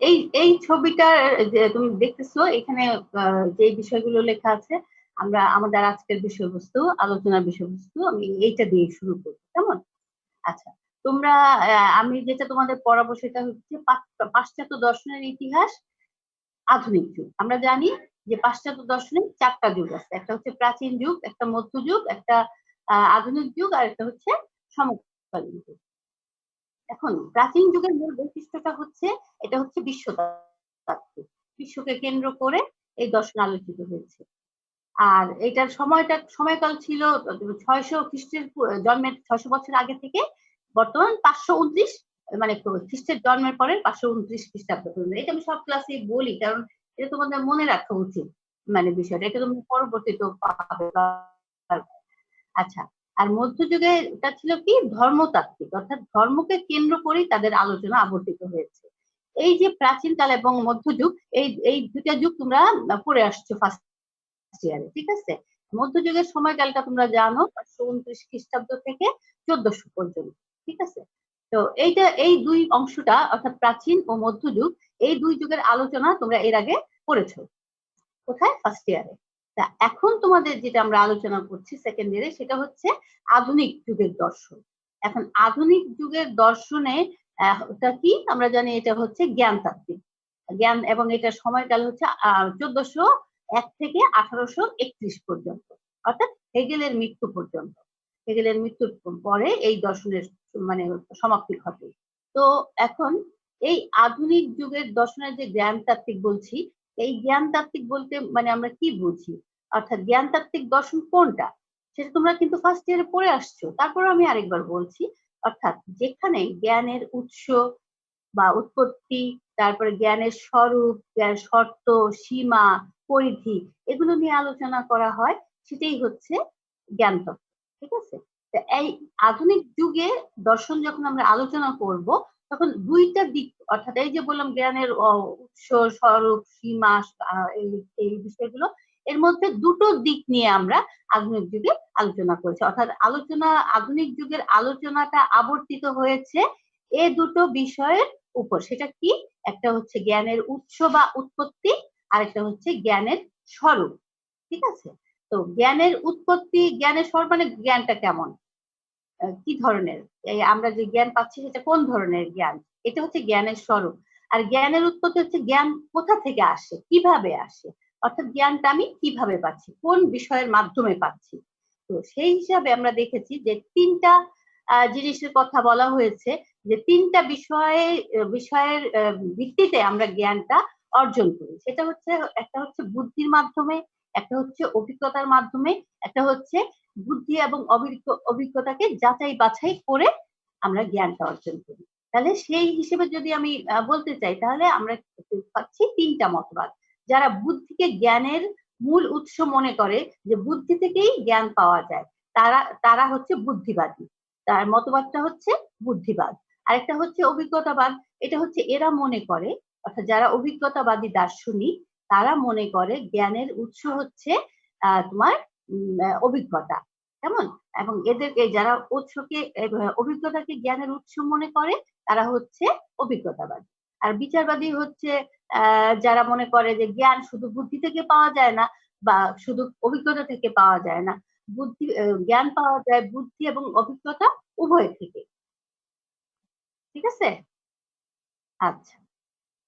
এই এই ছবিটা যে তুমি দেখতেছো এখানে যে বিষয়গুলো লেখা আছে, আমরা আমাদের আজকের বিষয়বস্তু, আলোচনার বিষয়বস্তু আমি এইটা দিয়ে শুরু করবো, কেমন? আচ্ছা, তোমরা আমি যেটা তোমাদের পড়াবো সেটা হচ্ছে পাশ্চাত্য দর্শনের ইতিহাস, আধুনিক যুগ। আমরা জানি যে পাশ্চাত্য দর্শনে 4টা যুগ আছে, একটা হচ্ছে প্রাচীন যুগ, একটা মধ্যযুগ, একটা আধুনিক যুগ, আর একটা হচ্ছে সমকালীন যুগ। এখন প্রাচীন যুগের মূল বৈশিষ্ট্যটা হচ্ছে এটা হচ্ছে বিশ্বতাত্ত্বিক, বিশ্বকে কেন্দ্র করে এই দর্শন আলোচিত হয়েছে। আর এটার সময়কাল ছিল 600 খ্রিস্টের জন্মের 600 বছর আগে থেকে বর্তমান 529, মানে খ্রিস্টের জন্মের পরে 529 খ্রিস্টাব্দ পর্যন্ত। এটা আমি সব ক্লাসে বলি কারণ এটা তোমাদের মনে রাখা উচিত, মানে বিষয়টা এটা তুমি পরবর্তীতে পাবে। আচ্ছা, আর মধ্যযুগে এটা ছিল কি ধর্মতাত্ত্বিক, অর্থাৎ ধর্মকে কেন্দ্র করেই তাদের আলোচনা আবর্তিত হয়েছে। এই যে প্রাচীনকাল এবং মধ্যযুগ, এই এই দুটা যুগ তোমরা পড়ে আসছো ফার্স্ট ইয়ারে, ঠিক আছে? মধ্যযুগের সময়কালটা তোমরা জানো 529 খ্রিস্টাব্দ থেকে 1400 পর্যন্ত, ঠিক আছে? তো এইটা এই দুই অংশটা অর্থাৎ প্রাচীন ও মধ্যযুগ, এই দুই যুগের আলোচনা তোমরা এর আগে পড়েছো কোথায়? ফার্স্ট ইয়ারে। তা এখন তোমাদের যেটা আমরা আলোচনা করছি সেকেন্ড ইয়ারে সেটা হচ্ছে আধুনিক যুগের দর্শন। এখন আধুনিক যুগের দর্শনে ওটা কি আমরা জানি, এটা হচ্ছে জ্ঞানতাত্ত্বিক জ্ঞান, এবং এটার সময়কাল হচ্ছে 1401 থেকে 1831 পর্যন্ত, অর্থাৎ হেগেলের মৃত্যু পর্যন্ত। হেগেলের মৃত্যুর পরে এই দর্শনের মানে সমাপ্তি ঘটে। তো এখন এই আধুনিক যুগের দর্শনের যে জ্ঞানতাত্ত্বিক বলছি, এই জ্ঞানতাত্ত্বিক বলতে মানে আমরা কি বুঝি, অর্থাৎ জ্ঞানতাত্ত্বিক দর্শন কোনটা সেটা তোমরা কিন্তু ফার্স্ট ইয়ারে পড়ে আসছো, তারপর আমি আরেকবার বলছি। অর্থাৎ যেখানে জ্ঞানের উৎস বা উৎপত্তি, তারপরে জ্ঞানের স্বরূপ, জ্ঞানের শর্ত, সীমা, পরিধি, এগুলো নিয়ে আলোচনা করা হয়, সেটাই হচ্ছে জ্ঞানতত্ত্ব, ঠিক আছে? এই আধুনিক যুগে দর্শন যখন আমরা আলোচনা করব তখন দুইটা দিক, অর্থাৎ এই যে বললাম জ্ঞানের উৎস, স্বরূপ, সীমা, এই এই বিষয়গুলো, এর মধ্যে দুটো দিক নিয়ে আমরা আধুনিক যুগে আলোচনা করেছি, অর্থাৎ আধুনিক যুগের আলোচনাটা আবর্তিত হয়েছে এ দুটো বিষয়ের উপর। সেটা কি? একটা হচ্ছে জ্ঞানের উৎস বা উৎপত্তি, আর একটা হচ্ছে জ্ঞানের স্বরূপ, ঠিক আছে? তো জ্ঞানের উৎপত্তি, জ্ঞানের স্বরূপ মানে জ্ঞানটা কেমন, কি ধরনের, এই আমরা যে জ্ঞান পাচ্ছি সেটা কোন ধরনের জ্ঞান, এটা হচ্ছে জ্ঞানের স্বরূপ। আর জ্ঞানের উৎপত্তি হচ্ছে জ্ঞান কোথা থেকে আসে, কিভাবে আসে, অর্থাৎ জ্ঞানটা আমি কিভাবে পাচ্ছি, কোন বিষয়ের মাধ্যমে পাচ্ছি। তো সেই হিসাবে আমরা দেখেছি যে তিনটা জিনিসের কথা বলা হয়েছে, যে তিনটা বিষয়ের ভিত্তিতে আমরা জ্ঞানটা অর্জন করি। সেটা হচ্ছে, একটা হচ্ছে বুদ্ধির মাধ্যমে, একটা হচ্ছে অভিজ্ঞতার মাধ্যমে, একটা হচ্ছে বুদ্ধি এবং অভিজ্ঞতাকে যাচাই বাছাই করে আমরা জ্ঞানটা অর্জন করি। তাহলে সেই হিসেবে যদি আমি বলতে চাই, তাহলে আমরা পাচ্ছি তিনটা মতবাদ। যারা বুদ্ধিকে জ্ঞানের মূল উৎস মনে করে, যে বুদ্ধি থেকেই জ্ঞান পাওয়া যায়, তারা তারা হচ্ছে বুদ্ধিবাদী, তার মতবাদটা হচ্ছে বুদ্ধিবাদ। আরেকটা হচ্ছে অভিজ্ঞতাবাদ, এটা হচ্ছে এরা মনে করে, অর্থাৎ যারা অভিজ্ঞতাবাদী দার্শনিক, তারা মনে করে জ্ঞানের উৎস হচ্ছে তোমার অভিজ্ঞতা, কেমন? এবং এদেরকে যারা উৎসকে অভিজ্ঞতাকে জ্ঞানের উৎস মনে করে তারা হচ্ছে অভিজ্ঞতাবাদী। আর বিচারবাদী হচ্ছে যারা মনে করে যে জ্ঞান শুধু বুদ্ধি থেকে পাওয়া যায় না, বা শুধু অভিজ্ঞতা থেকে পাওয়া যায় না, জ্ঞান পাওয়া যায় বুদ্ধি এবং অভিজ্ঞতা উভয় থেকে, ঠিক আছে? আচ্ছা,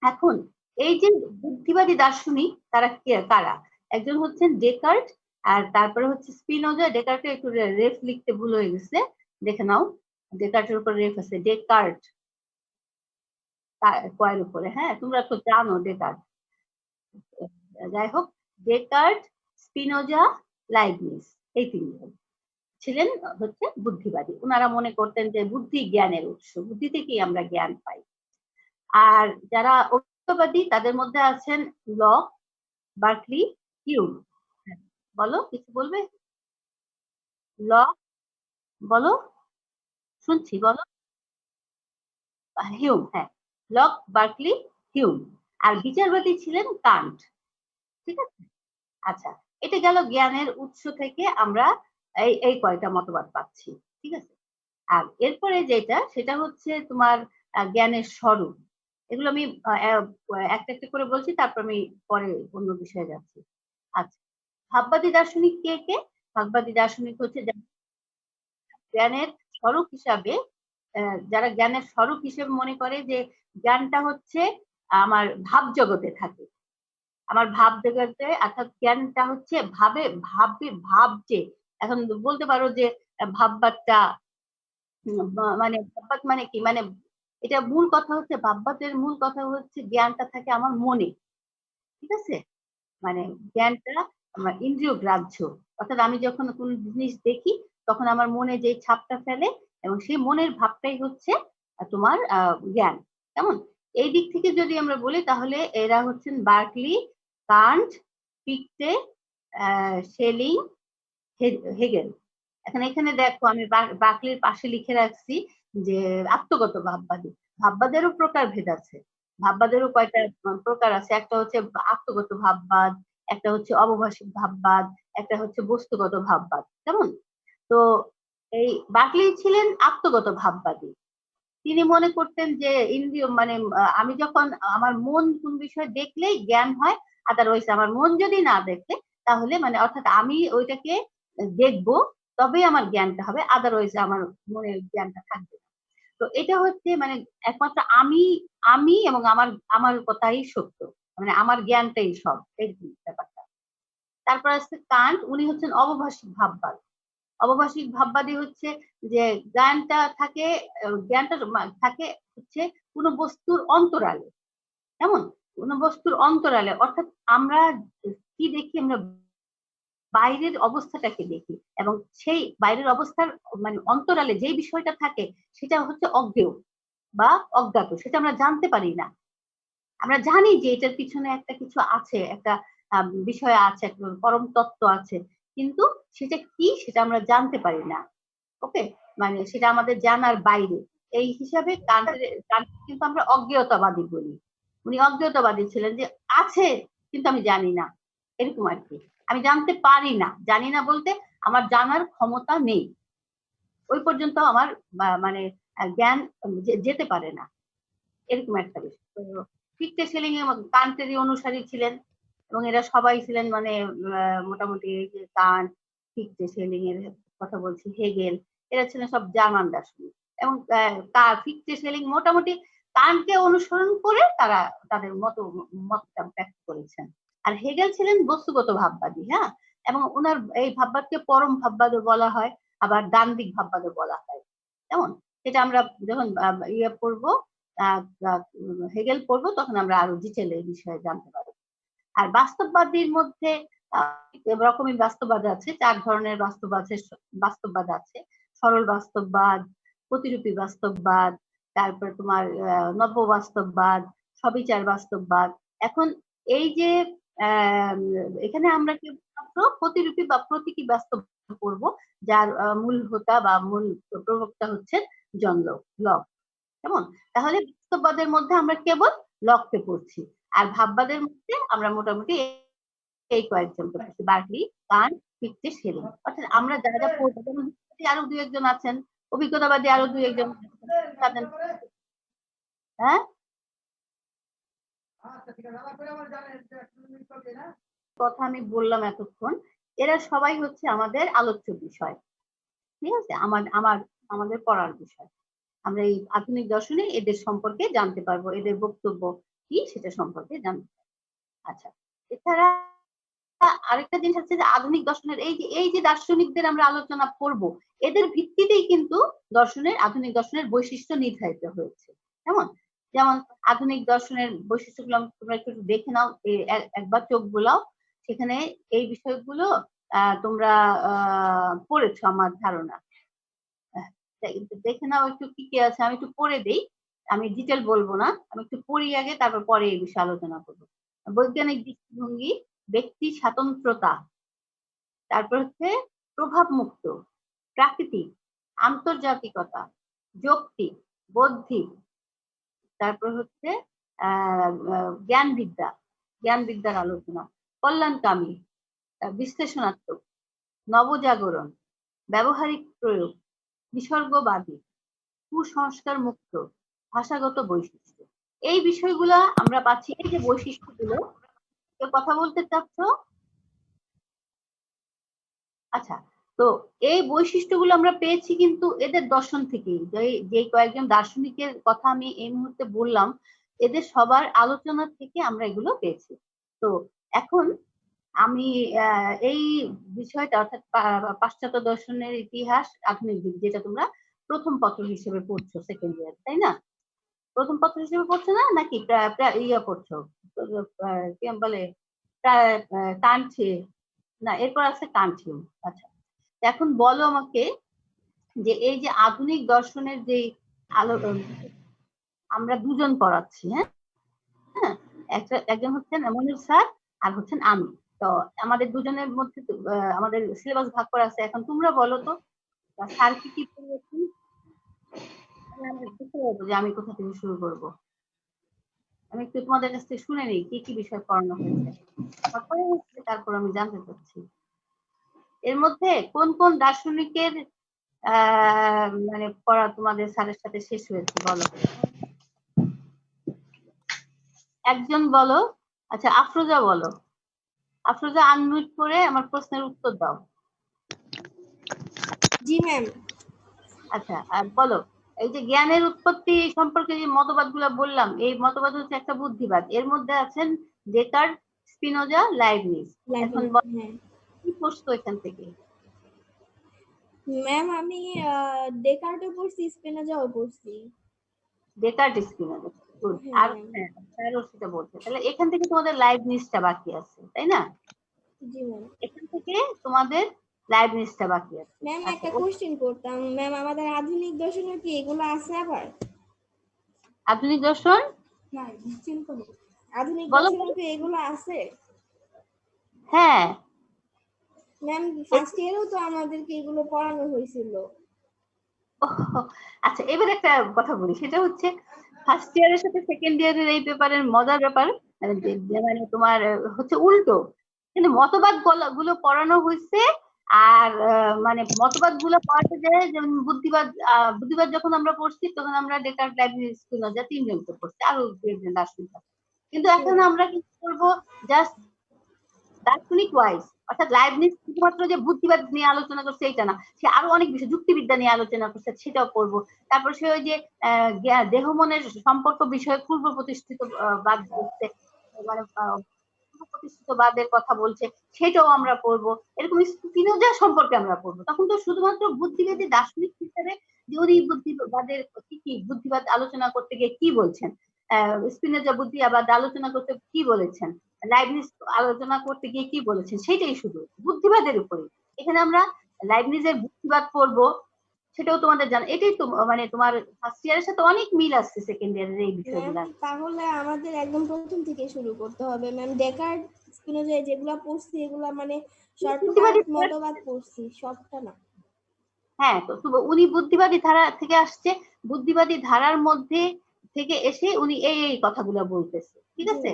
এখন এই যে বুদ্ধিবাদী দার্শনিক তারা কারা? একজন হচ্ছেন ডেকার্ট, আর তারপরে হচ্ছে স্পিনোজা। ডেকার্টের একটু রেফ লিখতে ভুল হয়ে গেছে, দেখে নাও। ডেকার্টের উপর রেফ আছে, ডেকার্ট কয়ের উপরে, হ্যাঁ তোমরা তো জানো ডেকার্ট। যাই হোক, ডেকার্ট, স্পিনোজা, লাইবনিজ, এই তিনজন ছিলেন হচ্ছে বুদ্ধিবাদী। ওনারা মনে করতেন যে বুদ্ধি জ্ঞানের উৎস, বুদ্ধি থেকেই আমরা জ্ঞান পাই। আর যারা অভিজ্ঞতাবাদী তাদের মধ্যে আছেন লক, বার্কলি, হিউম। বলো, কিছু বলবে? লক, বলো, শুনছি, বলো। হিউম, হ্যাঁ, লক, বার্কলি, হিউম। আর বিচারবাদী ছিলেন কান্ট, ঠিক আছে? আচ্ছা, এটা গেল জ্ঞানের উৎস থেকে আমরা এই এই কয়টা মতবাদ পাচ্ছি, ঠিক আছে? আর এরপরে যেটা সেটা হচ্ছে তোমার জ্ঞানের স্বরূপ। এগুলো আমি একটা একটা করে বলছি, তারপর আমি পরে অন্য বিষয়ে যাচ্ছি। আচ্ছা, ভাববাদী দার্শনিক কে কে? ভাববাদী দার্শনিক হচ্ছে জ্ঞানের স্বরূপ হিসাবে, যারা জ্ঞানের স্বরূপ হিসেবে মনে করে যে জ্ঞানটা হচ্ছে আমার ভাব জগতে থাকে, আমার ভাব জগতে, অর্থাৎ জ্ঞানটা হচ্ছে ভাবছে। এখন বলতে পারো যে ভাববাদটা মানে ভাববাদ মানে কি, মানে এটা মূল কথা হচ্ছে, ভাববাদের মূল কথা হচ্ছে জ্ঞানটা থাকে আমার মনে, ঠিক আছে? মানে জ্ঞানটা আমার ইন্দ্রিয় গ্রাহ্য, অর্থাৎ আমি যখন কোন জিনিস দেখি তখন আমার মনে যে ছাপটা ফেলে, এবং সেই মনের ভাবটাই হচ্ছে তোমার জ্ঞান। কেমন? এই দিক থেকে যদি আমরা বলি তাহলে এরা হচ্ছেন বার্কলি, কান্ট, ফিক্টে, শেলিং, হেগেল। এখন এখানে দেখো আমি বার্কলির পাশে লিখে রাখছি যে আত্মগত ভাববাদী। ভাববাদেরও প্রকারভেদ আছে। ভাববাদেরও কয়টা প্রকার আছে। একটা হচ্ছে আত্মগত ভাববাদ, একটা হচ্ছে অবভাষিক ভাববাদ, একটা হচ্ছে বস্তুগত ভাববাদ। কেমন? তো এই বার্কলি ছিলেন আত্মগত ভাববাদী। তিনি মনে করতেন যে ইন্দ্রিয় মানে আমি যখন আমার মন কোন বিষয় দেখলেই জ্ঞান হয়, আদারওয়াইজ আমার মন যদি না দেখে তাহলে মানে অর্থাৎ আমি ওইটাকে দেখবো তবেই আমার জ্ঞানটা হবে, আদারওয়াইজ আমার মনের জ্ঞানটা থাকবে না। তো এটা হচ্ছে মানে একমাত্র আমি এবং আমার আমার কথাই সত্য, মানে আমার জ্ঞানটাই সব, এই ব্যাপারটা। তারপর আছে কান্ট, উনি হচ্ছেন অবভাষিক ভাববাদ। অবভাষিক ভাববাদী হচ্ছে যে জ্ঞানটা থাকে হচ্ছে কোন বস্তুর অন্তরালে। কেমন? কোন বস্তুর অন্তরালে, অর্থাৎ আমরা কি দেখি, আমরা বাইরের অবস্থাটাকে দেখি, এবং সেই বাইরের অবস্থার মানে অন্তরালে যেই বিষয়টা থাকে সেটা হচ্ছে অজ্ঞেয় বা অজ্ঞাত, সেটা আমরা জানতে পারি না। আমরা জানি যে এটার পিছনে একটা কিছু আছে, একটা বিষয় আছে, একটা পরম তত্ত্ব আছে, কিন্তু সেটা কি সেটা আমরা জানতে পারি না। ওকে, মানে সেটা আমাদের জানার বাইরে। এই হিসাবে কান্ট কিন্তু আমরা অজ্ঞেয়তাবাদী বলি। উনি অজ্ঞেয়তাবাদী ছিলেন যে আছে কিন্তু আমি জানি না, এরকম আর কি। আমি জানতে পারি না, জানি না বলতে আমার জানার ক্ষমতা নেই, ওই পর্যন্ত আমার মানে জ্ঞান যেতে পারে না, এরকম একটা বিষয়। তো ফিক্টে সেলিং কান্টেরই অনুসারী ছিলেন, এবং এরা সবাই ছিলেন মানে মোটামুটি যে কান্ট, ফিক্টে সেলিং এর কথা বলছি, হেগেল, এরা ছিলেন সব জার্মান দার্শনিক। এবং ফিক্টে সেলিং মোটামুটি কান্টকে অনুসরণ করে তারা তাদের মতটা ব্যক্ত করেছেন। আর হেগেল ছিলেন বস্তুগত ভাববাদী, হ্যাঁ, এবং ওনার এই ভাববাদকে পরম ভাববাদও বলা হয়, আবার দান্দিক ভাববাদও বলা হয়। কেমন? সেটা আমরা যখন ইয়ে পড়বো, হেগেল পড়বো, তখন আমরা আরো ডিটেলে এই বিষয়ে জানতে পারবো। আর বাস্তববাদীর মধ্যে রকমের বাস্তববাদ আছে, 4 ধরনের বাস্তববাদ আছে। সরল বাস্তববাদ, প্রতিরূপী বাস্তববাদ, তারপর তোমার নব্য বাস্তববাদ, সবিচার বাস্তববাদ। এখন এই যে আহ, এখানে আমরা কেবলমাত্র প্রতিরূপী বা প্রতীকী বাস্তব পড়বো, যার মূল হোতা বা মূল প্রবক্তা হচ্ছেন জন লক। কেমন? তাহলে বাস্তববাদের মধ্যে আমরা কেবল লককে পড়ছি, আর ভাববাদের মধ্যে আমরা মোটামুটি এই কয়েকজন পড়তেছি, বার্কলি, কান্ট, ফিক্টে, শেলিং। অর্থাৎ আমরা যারা যা পড়বো, যেমন আরো দুই একজন আছেন, অভিজ্ঞতাবাদী আরো দুই একজন তাদের, হ্যাঁ, কথা আমি বললাম এতক্ষণ, এরা সবাই হচ্ছে আমাদের আলোচ্য বিষয়, ঠিক আছে? আমাদের পড়ার বিষয়। আমরা এই আধুনিক দর্শনে এদের সম্পর্কে জানতে পারবো, এদের বক্তব্য কি সেটা সম্পর্কে জানতে পারবো। আচ্ছা, এছাড়া আরেকটা জিনিস হচ্ছে যে আধুনিক দর্শনের এই যে দার্শনিকদের আমরা আলোচনা করব, এদের ভিত্তিতেই কিন্তু আধুনিক দর্শনের বৈশিষ্ট্য নির্ধারিত হয়েছে। কেমন? যেমন আধুনিক দর্শনের বৈশিষ্ট্যগুলো তোমরা একটু দেখে নাও, একবার চোখ বুলাও, সেখানে এই বিষয়গুলো তোমরা পড়েছো আমার ধারণা। দেখে নাও একটু কি কি আছে, আমি একটু পড়ে দেই, আমি ডিটেল বলবো না, আমি একটু পড়ি আগে, তারপর পরে এই বিষয়ে আলোচনা করবো। বৈজ্ঞানিক দৃষ্টিভঙ্গি, ব্যক্তি স্বাতন্ত্রতা, তারপর হচ্ছে প্রভাব মুক্ত, প্রাকৃতিক, আন্তর্জাতিকতা, যৌক্তিক, বৌদ্ধিক, তারপর হচ্ছে জ্ঞান বিদ্যার আলোচনা, কল্যাণকামী, বিশ্লেষণাত্মক, নবজাগরণ, ব্যবহারিক প্রয়োগ, নিসর্গবাদী, কুসংস্কার মুক্ত, ভাষাগত বৈশিষ্ট্য। এই বিষয়গুলো আমরা পাচ্ছি, এই যে বৈশিষ্ট্যগুলো, কেউ কথা বলতে চাচ্ছ? আচ্ছা, তো এই বৈশিষ্ট্যগুলো আমরা পেয়েছি কিন্তু এদের দর্শন থেকেই। যে কয়েকজন দার্শনিকের কথা আমি এই মুহূর্তে বললাম, এদের সবার আলোচনা থেকে আমরা এগুলো পেয়েছি। তো এখন আমি এই বিষয়টা, অর্থাৎ পাশ্চাত্য দর্শনের ইতিহাস আধুনিক যুগ, যেটা তোমরা প্রথম পত্র হিসেবে পড়ছো সেকেন্ড ইয়ার, তাই না? প্রথম পত্র হিসেবে পড়ছো না, নাকি ইয়া পড়ছো, কি বলে, কান্টে, না এরপর আছে কান্টিউ। আচ্ছা, এখন বলো আমাকে যে এই যে আধুনিক দর্শনের যে আলো, আমরা দুজন পড়াচ্ছি, হ্যাঁ, একজন হচ্ছেন মনির স্যার আর হচ্ছেন আমি। তো আমাদের দুজনের মধ্যে আমাদের সিলেবাস ভাগ করা আছে। এখন তোমরা বলো তো স্যার কি কি পড়িয়েছেন, আমি বুঝতে পারবো যে আমি কোথা থেকে শুরু করব। আমি একটু তোমাদের কাছ থেকে শুনে নিই কি কি বিষয় পড়ানো হয়েছে, তারপর আমি জানতে চাচ্ছি এর মধ্যে কোন কোন দার্শনিকের মানে পড়া তোমাদের স্যারের সাথে শেষ হয়েছে, বলো একজন বলো। আচ্ছা, আফরোজা বলো। আফরোজা আনমিউট করে আমার প্রশ্নের উত্তর দাও। জি ম্যাম। আচ্ছা, আর বলো, এই যে জ্ঞানের উৎপত্তি সম্পর্কে যে মতবাদগুলো বললাম, এই মতবাদ হচ্ছে একটা বুদ্ধিবাদ। এর মধ্যে আছেন ডেকার্ট, স্পিনোজা, লাইবনিজ। এখন কি প্রশ্ন এখান থেকে? ম্যাম আমি ডেকার্টও পড়ছি, স্পিনোজাও পড়ছি। Descartes, Spinoza, good. আর সেটা বলছে, তাহলে এখান থেকে তোমাদের লাইবনিজটা বাকি আছে, তাই না? জি ম্যাম। এখান থেকে তোমাদের লাইবনিজটা বাকি আছে। ম্যাম একটা কোশ্চেন করতাম, ম্যাম আমাদের আধুনিক দর্শনে কি এগুলো আছে আবার? আধুনিক দর্শন, আধুনিক দর্শনে কি এগুলো আছে? হ্যাঁ ম্যাম ফার্স্ট ইয়ারেও তো আমাদেরকে এগুলো পড়ানো হয়েছিল। আচ্ছা, এবার একটা কথা বলি, সেটা হচ্ছে ফার্স্ট ইয়ারের সাথে সেকেন্ড ইয়ারের এই পেপারের মজার ব্যাপার মানে তোমার হচ্ছে উল্টো, কিন্তু মতবাদ গুলো পড়ানো হয়েছে। আর মানে মতবাদ গুলো পড়াতে যায়, যেমন বুদ্ধিবাদ যখন আমরা পড়ছি তখন আমরা ডেকার্ট, লাইবনিজ, স্পিনোজা তিনজনকে পড়ছি, আরো দু একজন দার্শনিক। কিন্তু এখন আমরা কি করবো, জাস্ট দার্শনিক ওয়াইজ, অর্থাৎ লাইবনিজ শুধুমাত্র যে বুদ্ধিবাদ নিয়ে আলোচনা করছে এটা না, সে আরো অনেক বিষয়, যুক্তিবিদ্যা নিয়ে আলোচনা করছে, সেটাও পড়বো। তারপর সে ওই যে দেহ মনের সম্পর্ক বিষয়ে পূর্ব প্রতিষ্ঠিত বাদ বলছে, মানে প্রতিষ্ঠিত বাদের কথা বলছে, সেটাও আমরা পড়বো। এরকম স্পিনোজা সম্পর্কে আমরা পড়বো। তখন তো শুধুমাত্র বুদ্ধিবাদী দার্শনিক হিসেবে যে উনি বুদ্ধিবাদের কি বুদ্ধিবাদ আলোচনা করতে গিয়ে কি বলছেন, স্পিনোজা বুদ্ধিবাদ আলোচনা করতে কি বলেছেন, লাইবনিজ আলোচনা করতে গিয়ে কি বলেছেন, সেটাই শুধু বুদ্ধিবাদের উপরে। এখানে আমরা লাইবনিজের বুদ্ধিবাদ পড়বো, সেটাও তোমাদের জানা। এটাই তো মানে তোমার ফার্স্ট ইয়ারের সাথে অনেক মিল আসছে সেকেন্ড ইয়ারের এই বিষয়গুলো। তাহলে আমাদের একদম প্রথম থেকে শুরু করতে হবে ম্যাম। ডেকার্ট, স্পিনোজা যেগুলা পড়ছি এগুলা মানে শর্টকাট মতবাদ পড়ছি, সবটা না। হ্যাঁ, তো উনি বুদ্ধিবাদী ধারা থেকে আসছে, বুদ্ধিবাদী ধারার মধ্যে থেকে এসে উনি এই কথাগুলো বলতেছে, ঠিক আছে?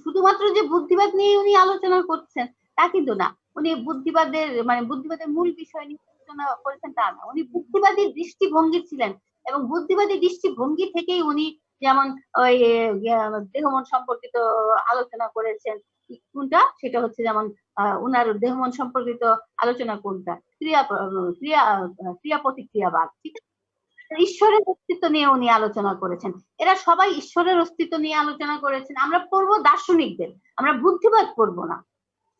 শুধুমাত্র যে বুদ্ধিবাদ নিয়ে উনি আলোচনা করছেন তা কিন্তু না, উনি বুদ্ধিবাদের মূল বিষয় নিয়ে আলোচনা করেছেন তা না, উনি বুদ্ধিবাদী দৃষ্টিভঙ্গি ছিলেন, এবং বুদ্ধিবাদী দৃষ্টিভঙ্গি থেকেই উনি যেমন ওই দেহমন সম্পর্কিত আলোচনা করেছেন। কোনটা? সেটা হচ্ছে যেমন উনার দেহমন সম্পর্কিত আলোচনা কোনটা, ক্রিয়া ক্রিয়া ক্রিয়া প্রতিক্রিয়াবাদ, ঠিক আছে? ঈশ্বরের অস্তিত্ব নিয়ে উনি আলোচনা করেছেন। এরা সবাই ঈশ্বরের অস্তিত্ব নিয়ে আলোচনা করেছেন। আমরা পড়বো দার্শনিকদের, আমরা বুদ্ধিবাদ পড়বো না,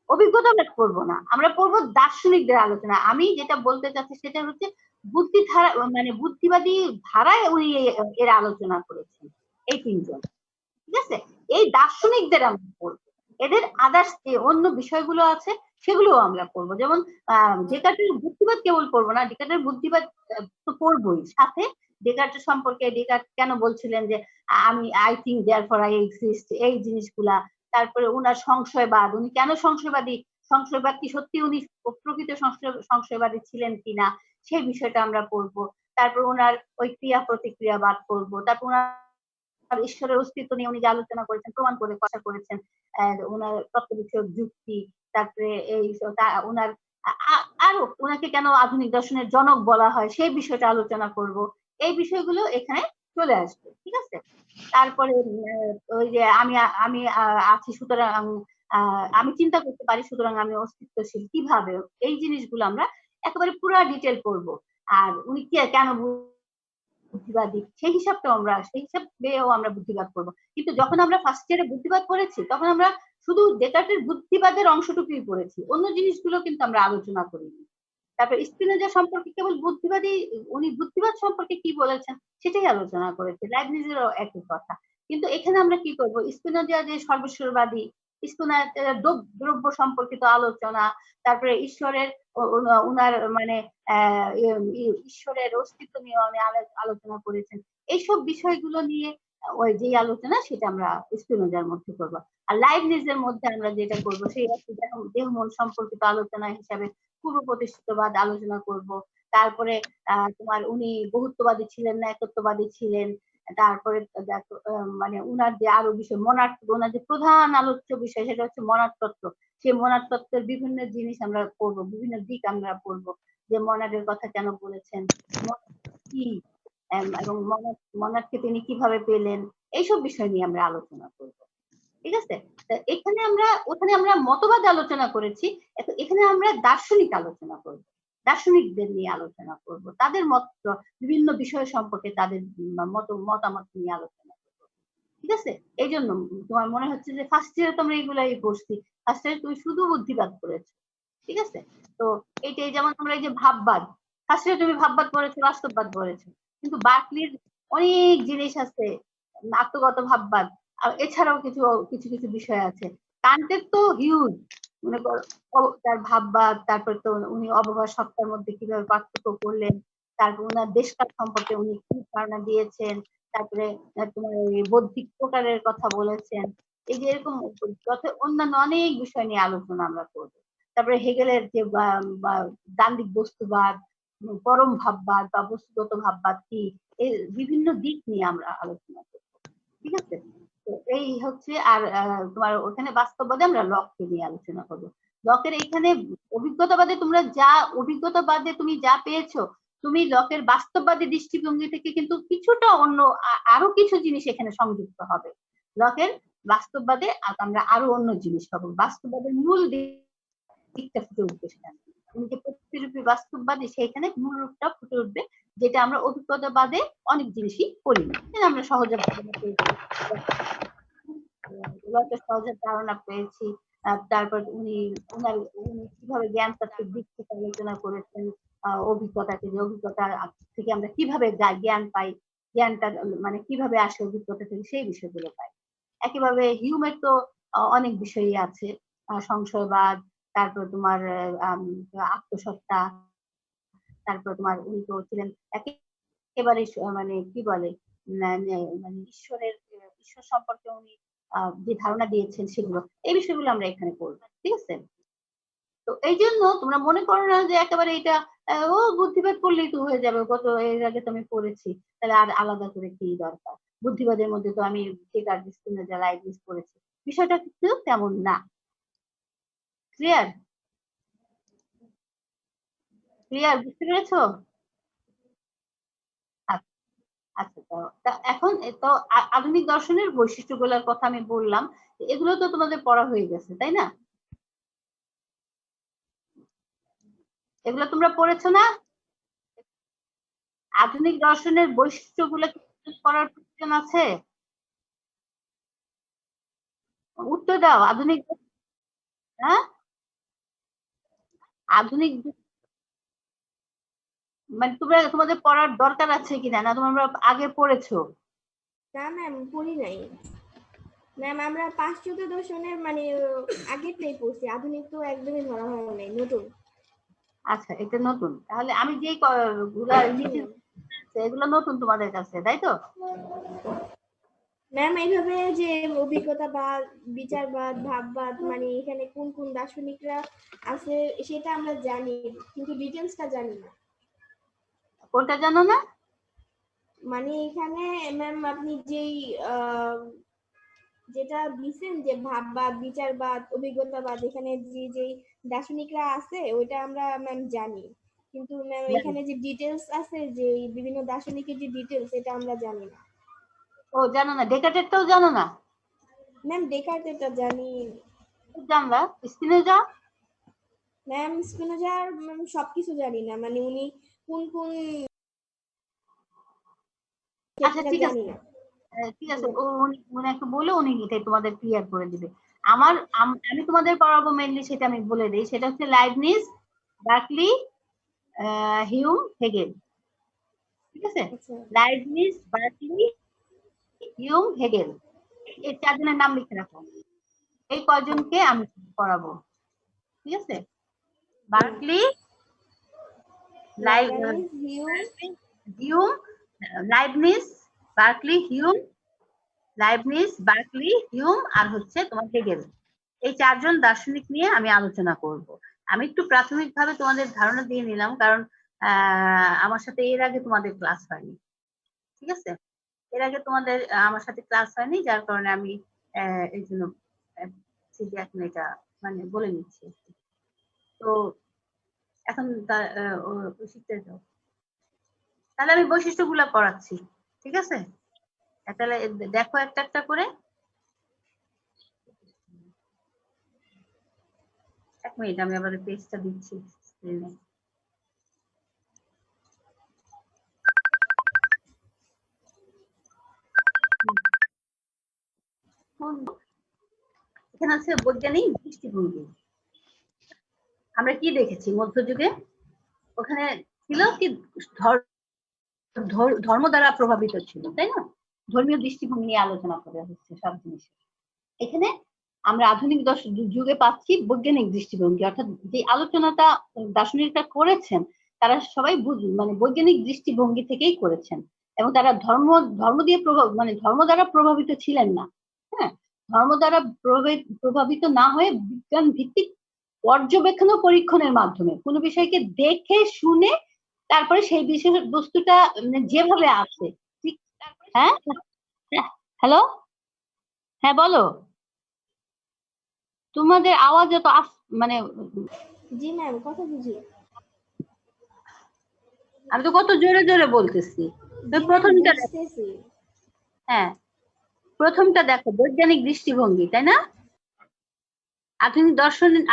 অভিজ্ঞতাবাদ পড়বো না, আমরা পড়বো দার্শনিকদের আলোচনা। আমি যেটা বলতে চাচ্ছি সেটা হচ্ছে বুদ্ধি ধারা, মানে বুদ্ধিবাদী ধারায় উনি এর আলোচনা করেছেন, এই তিনজন, ঠিক আছে? এই দার্শনিকদের আমরা পড়বো, এদের আদার্স যে অন্য বিষয়গুলো আছে সেগুলো আমরা পড়বো। যেমন ডেকার্টের বুদ্ধিবাদ কেবল পড়বো না, ডেকার্টের বুদ্ধিবাদ তো পড়বোই, সাথে ডেকার্টের সম্পর্কে ডেকার্ট কেন বলছিলেন যে আমি I think therefore I exist, এই জিনিসগুলা। তারপরে উনার সংশয়বাদ, উনি কেন সংশয়বাদী, সংশয়বাদ কি সত্যি উনি প্রকৃত সংশয়বাদী ছিলেন কিনা, সেই বিষয়টা আমরা পড়বো। তারপর ওনার ওই ক্রিয়া প্রতিক্রিয়াবাদ পড়বো। তারপর ওনার ঈশ্বরের অস্তিত্ব নিয়ে উনি যে আলোচনা করেছেন, প্রমাণ করে কথা করেছেন, ওনার তত্ত্ব বিষয়ক যুক্তি। তারপরে এই ওনার আরো ওনাকে কেন আধুনিক দর্শনের জনক বলা হয় সেই বিষয়টা আলোচনা করব। এই বিষয়গুলো এখানে চলে আসবে, ঠিক আছে? তারপরে ওই যে আমি আমি আছি সুতরাং আমি চিন্তা করতে পারি সুতরাং আমি অস্তিত্বশীল, কিভাবে এই জিনিসগুলো আমরা একেবারে পুরা ডিটেল করবো। আর উনি কেন বুদ্ধিবাদী সেই হিসাবটাও আমরা সেই হিসাবেও আমরা বুদ্ধিবাদ করবো। কিন্তু যখন আমরা ফার্স্ট ইয়ারে বুদ্ধিবাদ করেছি তখন আমরা শুধু ডেকার্টের বুদ্ধিবাদের অংশটুকুই পড়েছি, অন্য জিনিসগুলো কিন্তু আমরা আলোচনা করিনি। তারপর স্পিনোজা সম্পর্কে কেবল বুদ্ধিবাদী, উনি বুদ্ধিবাদ সম্পর্কে কি বলেছেন সেটাই আলোচনা করেছে, লাইবনিজেরও একই কথা। কিন্তু এখানে আমরা কি করব, স্পিনোজা যে সর্বেশ্বরবাদী, স্পিনোজা দ্রব্য সম্পর্কিত আলোচনা, তারপরে ঈশ্বরের উনার মানে ঈশ্বরের অস্তিত্ব নিয়ে উনি আলোচনা করেছেন। এইসব বিষয়গুলো নিয়ে ওই যে আলোচনা সেটা আমরা স্পিনোজার মধ্যে করব। আর লাইবনিজের মধ্যে আমরা যেটা করব সেই দেহ মন সম্পর্কিত আলোচনা হিসাবে পূর্ব প্রতিষ্ঠিতবাদ আলোচনা করব। তারপরে তোমার উনি বহুত্ববাদী ছিলেন না একত্ববাদী ছিলেন। তারপরে মানে উনার যে আরো বিষয় মনার, ওনার যে প্রধান আলোচ্য বিষয় সেটা হচ্ছে মনার তত্ত্ব। সেই মনার তত্ত্বের বিভিন্ন জিনিস আমরা পড়বো, বিভিন্ন দিক আমরা পড়বো, যে মনারের কথা কেন বলেছেন, কি এবং মনারকে তিনি কিভাবে পেলেন, এইসব বিষয় নিয়ে আমরা আলোচনা করবো, ঠিক আছে? এখানে আমরা ওখানে আমরা মতবাদ আলোচনা করেছি, এখানে আমরা দার্শনিক আলোচনা করব, দার্শনিকদের নিয়ে আলোচনা করব, তাদের মত বিভিন্ন বিষয় সম্পর্কে তাদের মতামত নিয়ে আলোচনা করব, ঠিক আছে? এই জন্য তোমার মনে হচ্ছে যে ফার্স্ট ইয়ারে তোমরা এইগুলাই পড়ছি, ফার্স্ট ইয়ারে তুমি শুধু বুদ্ধিবাদ করেছো, ঠিক আছে? তো এইটাই যেমন তোমরা এই যে ভাববাদ, ফার্স্ট ইয়ারে তুমি ভাববাদ পড়েছো, বাস্তববাদ পড়েছো, কিন্তু বার্কলির অনেক জিনিস আছে, আত্মগত ভাববাদ, আর এছাড়াও কিছু কিছু কিছু বিষয় আছে। কান্টের তো হিউজ, মনে করো তার ভাববাদ, তারপর তো উনি অবভাষ সত্তার মধ্যে কিভাবে পার্থক্য করলেন, তারপর ওনার দেশকাল সম্পর্কে উনি কি ধারণা দিয়েছেন, তারপরে তোমার এই বৌদ্ধিক প্রকারের কথা বলেছেন। এই যে এরকম যত অন্যান্য অনেক বিষয় নিয়ে আলোচনা আমরা করবো। তারপরে হেগেলের যে দান্দিক বস্তুবাদ, পরম ভাববাদ বা বস্তুগত ভাববাদ কি, এই বিভিন্ন দিক নিয়ে আমরা আলোচনা করবো, ঠিক আছে? তো এই হচ্ছে। আর তোমার ওখানে বাস্তববাদে আমরা লককে নিয়ে আলোচনা করবো। লকের এখানে অভিজ্ঞতাবাদে তোমরা যা অভিজ্ঞতাবাদে তুমি যা পেয়েছো, তুমি লকের বাস্তববাদী দৃষ্টিভঙ্গি থেকে কিন্তু কিছুটা অন্য আরো কিছু জিনিস এখানে সংযুক্ত হবে। লকের বাস্তববাদে আমরা আরো অন্য জিনিস পাবো, বাস্তববাদের মূল দিকটা ফুটে উঠবে সেখানে। তুমি যে প্রতিরূপী বাস্তববাদী সেইখানে মূল রূপটা ফুটে উঠবে, যেটা আমরা অভিজ্ঞতাবাদে অনেক জিনিসই করি না, আমরা সহজে সহজে ধারণা পেয়েছি। তারপর উনি কিভাবে জ্ঞান তাত্ত্বিক দিক থেকে আলোচনা করেছেন, অভিজ্ঞতাকে, যে অভিজ্ঞতা থেকে আমরা কিভাবে জ্ঞান পাই, জ্ঞানটা মানে কিভাবে আসে অভিজ্ঞতা থেকে, সেই বিষয়গুলো পাই। একইভাবে হিউমের তো অনেক বিষয়ই আছে, সংশয়বাদ, তারপর তোমার আত্মসত্তা, তারপর তোমার উনি তো ছিলেন একেবারে মানে কি বলে মানে ঈশ্বর সম্পর্কে উনি যে ধারণা দিয়েছেন সেগুলো, এই বিষয়গুলো আমরা এখানে করবো, ঠিক আছে? তো এই জন্য তোমরা মনে করো না যে একেবারে এটা ও বুদ্ধিবাদ করলেই তো হয়ে যাবে, কত এর আগে তো আমি পড়েছি, তাহলে আর আলাদা করে কি দরকার, বুদ্ধিবাদের মধ্যে তো আমি লাইব্রেরিজ পড়েছি, বিষয়টা কিন্তু তেমন না। ক্লিয়ার? ক্লিয়ার, বুঝতে পেরেছো? আচ্ছা, তা এখন তো আধুনিক দর্শনের বৈশিষ্ট্যগুলোর কথা আমি বললাম, এগুলো তো তোমাদের পড়া হয়ে গেছে তাই না? এগুলো তোমরা পড়েছো না? আধুনিক দর্শনের বৈশিষ্ট্যগুলো করার প্রয়োজন আছে? উত্তর দাও। আধুনিক, হ্যাঁ, আধুনিক মানে তোমরা তোমাদের পড়ার দরকার আছে কিনা, না তোমরা আগে পড়েছো? না ম্যাম, পড়ি নাই ম্যাম, আমরা পাশ্চাত্য দর্শনের মানে আগেরটাই পড়ছি, আধুনিক তো একদমই ধরা হয় নাই, নতুন। আচ্ছা, এটা নতুন, তাহলে আমি যে গুলা এগুলো নতুন তোমাদের কাছে, তাই তো? ম্যাম এইভাবে যে অভিজ্ঞতাবাদ, বিচারবাদ, ভাববাদ, মানে এখানে কোন কোন দার্শনিকরা আছে সেটা আমরা জানি, কিন্তু ডিটেলসটা জানি না। কোনটা জানো না? মানে এখানে ম্যাম আপনি যেই যেটা দিচ্ছেন যে ভাববাদ, বিচারবাদ, অভিজ্ঞতাবাদ, এখানে যে যেই দার্শনিকরা আছে ওইটা আমরা ম্যাম জানি, কিন্তু ম্যাম এখানে যে ডিটেলস আছে যে এই বিভিন্ন দার্শনিকের যে ডিটেলস এটা আমরা জানি না। ও জানো না, ডেকার্টেরটাও জানো না? ম্যাম ডেকার্টেরটা জানি। জানলা স্পিনোজা? ম্যাম স্পিনোজার ম্যাম সবকিছু জানি না, মানে উনি কোন কোন আচ্ছা সেটা ঠিক জানি আছে, না। ঠিক আছে, উনাকে বলে উনি এটাই তোমাদের ক্লিয়ার করে দিবে। আমি তোমাদের পড়াবো মেনলি, সেটা আমি বলে দিই। সেটা হচ্ছে লাইবনিজ, বার্কলি, হিউম, হেগেল। ঠিক আছে, আচ্ছা লাইবনিজ, বার্কলি, হিউম, হেগেল, এই চারজনের নাম লিখে রাখো। এই কয়জনকে আমি পড়াবো। ঠিক আছে, Berkeley, Leibniz, Hume, Hume, Leibniz, Berkeley, Hume, Leibniz, Berkeley, Hume আর হচ্ছে তোমার হেগেল। এই চারজন দার্শনিক নিয়ে আমি আলোচনা করব। আমি একটু প্রাথমিকভাবে তোমাদের ধারণা দিয়ে নিলাম, কারণ আমার সাথে এর আগে তোমাদের ক্লাস হয়নি। ঠিক আছে, এর আগে তোমাদের আমার সাথে ক্লাস হয়নি, যার কারণে আমি এই জন্য এখন এটা মানে বলে নিচ্ছি। তো এখন শিখতে যাও। তাহলে আমি বৈশিষ্ট্যগুলো পড়াচ্ছি। ঠিক আছে, তাহলে দেখো একটা একটা করে। এক মিনিট, আমি আবার পেজটা দিচ্ছি স্ক্রিনে। এখানে আছে বৈজ্ঞানিক দৃষ্টিভঙ্গি। আমরা কি দেখেছি মধ্যযুগে? ওখানে ছিল কি, ধর্ম দ্বারা প্রভাবিত ছিল, তাই না? ধর্মীয় দৃষ্টিভঙ্গি নিয়ে আলোচনা করা হচ্ছে সব জিনিস। এখানে আমরা আধুনিক যুগে পাচ্ছি বৈজ্ঞানিক দৃষ্টিভঙ্গি, অর্থাৎ যে আলোচনাটা দার্শনিকরা করেছেন তারা সবাই মানে বৈজ্ঞানিক দৃষ্টিভঙ্গি থেকেই করেছেন, এবং তারা ধর্ম দিয়ে ধর্ম দ্বারা প্রভাবিত ছিলেন না। হ্যাঁ, ধর্ম দ্বারা প্রভাবিত না হয়ে বিজ্ঞান ভিত্তিক পর্যবেক্ষণ ও পরীক্ষণের মাধ্যমে কোনো বিষয়কে দেখে শুনে তারপরে সেই বিষয় বস্তুটা যেভাবে আছে ঠিক। হ্যাঁ, হ্যালো, হ্যাঁ বলো, তোমাদের আওয়াজ এত মানে জি ম্যাম কথা বুঝি। আমি তো কত জোরে জোরে বলতেছি। জি ম্যাম প্রথমটা বুঝতেছি। হ্যাঁ, প্রথমটা দেখো, বৈজ্ঞানিক দৃষ্টিভঙ্গি, তাই না?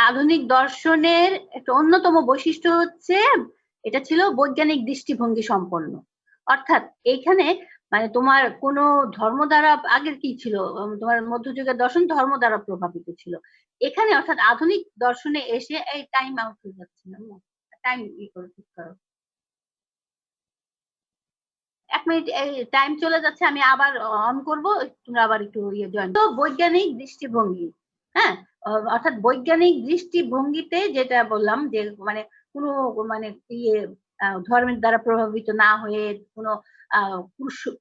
আধুনিক দর্শনের একটা অন্যতম বৈশিষ্ট্য হচ্ছে এটা ছিল বৈজ্ঞানিক দৃষ্টিভঙ্গি সম্পন্ন। অর্থাৎ এইখানে মানে তোমার কোনো ধর্ম দ্বারা, আগের কি ছিল, তোমার মধ্যযুগের দর্শন ধর্ম দ্বারা প্রভাবিত ছিল। এখানে অর্থাৎ আধুনিক দর্শনে এসে, এই টাইম আউট হয়ে যাচ্ছে না, টাইম করে ঠিক করো। এক মিনিট, এই টাইম চলে যাচ্ছে, আমি আবার অন করব, তোমরা আবার একটু জয়েন। তো বৈজ্ঞানিক দৃষ্টিভঙ্গি, হ্যাঁ, অর্থাৎ বৈজ্ঞানিক দৃষ্টিভঙ্গিতে যেটা বললাম যে মানে কোনো মানে ধর্মের দ্বারা প্রভাবিত না হয়ে, কোনো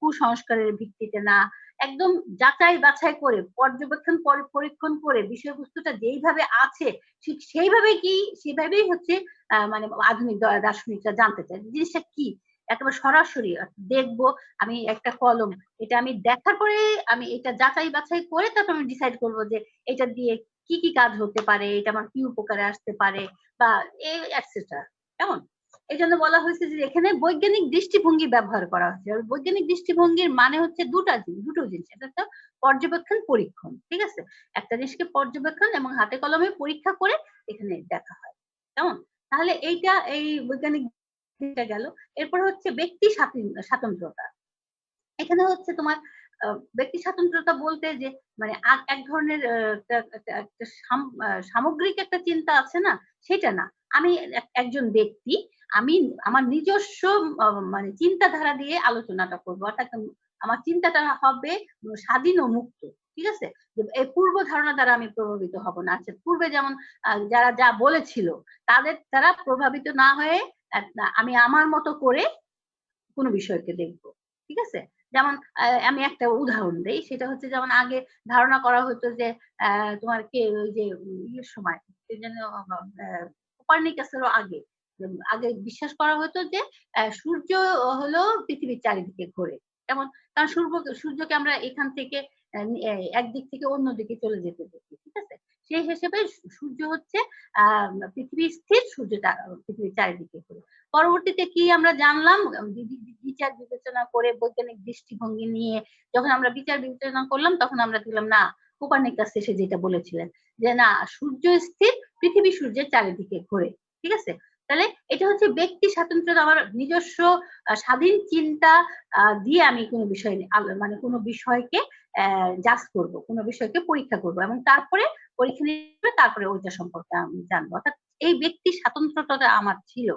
কুসংস্কারের ভিত্তিতে না, একদম যাচাই বাছাই করে পর্যবেক্ষণ পরীক্ষণ করে বিষয়বস্তুটা যেইভাবে আছে ঠিক সেভাবেই হচ্ছে মানে আধুনিক দার্শনিকরা জানতে চায় জিনিসটা কি, একেবারে সরাসরি দেখবো। আমি একটা কলম, এটা আমি দেখার পরে আমি এটা যাচাই বাছাই করে তারপর আমি ডিসাইড করবো যে এটা দিয়ে কি কি কাজ হতে পারে, এটা আমার কি উপকারে আসতে পারে, বা এটসেট্রা। কেমন? এই জন্য বলা হয়েছে যে এখানে বৈজ্ঞানিক দৃষ্টিভঙ্গি ব্যবহার করা হচ্ছে। আর বৈজ্ঞানিক দৃষ্টিভঙ্গির মানে হচ্ছে দুটো জিনিস, এটা একটা পর্যবেক্ষণ পরীক্ষণ। ঠিক আছে, একটা জিনিসকে পর্যবেক্ষণ এবং হাতে কলমে পরীক্ষা করে এখানে দেখা হয়। কেমন? তাহলে এই বৈজ্ঞানিক গেল। এরপর হচ্ছে ব্যক্তি স্বাতন্ত্রতা। এখানে হচ্ছে তোমার ব্যক্তি স্বাতন্ত্রতা বলতে যে মানে এক ধরনের সামগ্রিক একটা চিন্তা আছে না, সেটা না। আমি একজন ব্যক্তি, আমি আমার নিজস্ব মানে চিন্তাধারা দিয়ে আলোচনাটা করবো, অর্থাৎ আমার চিন্তাটা হবে স্বাধীন ও মুক্ত। ঠিক আছে, এই পূর্ব ধারণা দ্বারা আমি প্রভাবিত হব না। আচ্ছা, পূর্বে যেমন যারা যা বলেছিল তাদের দ্বারা প্রভাবিত না হয়ে আমি আমার মতো করে কোনো বিষয়কে দেখবো। ঠিক আছে, যেমন আমি একটা উদাহরণ দেই, সেটা হচ্ছে যেমন আগে ধারণা করা হতো যে তোমার কে ওই যে ইয়ের সময় কোপার্নিকাসেরও আগে আগে বিশ্বাস করা হতো যে সূর্য হলো পৃথিবীর চারিদিকে ঘোরে। যেমন কারণ সূর্যকে আমরা এখান থেকে একদিক থেকে অন্য দিকে চলে যেতে দেখি। ঠিক আছে, সেই হিসেবে সূর্য হচ্ছে পৃথিবীর স্থির, সূর্য পৃথিবীর চারিদিকে ঘোরে। পরবর্তীতে কি আমরা জানলাম, বিচার বিবেচনা করে বৈজ্ঞানিক দৃষ্টিভঙ্গি নিয়ে যখন আমরা বিচার বিবেচনা করলাম, তখন আমরা দেখলাম না, কোপারনিকাস এসে যেটা বলেছিলেন যে না, সূর্য স্থির, পৃথিবী সূর্যের চারিদিকে ঘোরে। ঠিক আছে, তাহলে এটা হচ্ছে ব্যক্তি স্বাতন্ত্র্য, আমার নিজস্ব স্বাধীন চিন্তা দিয়ে আমি কোনো বিষয় মানে কোনো বিষয়কে জাজ করব, কোনো বিষয়কে পরীক্ষা করব, এবং তারপরে পরীক্ষা নিয়ে তারপরে ওইটা সম্পর্কে আমি জানবো। অর্থাৎ এই ব্যক্তি স্বাতন্ত্র্যটা আমার ছিল,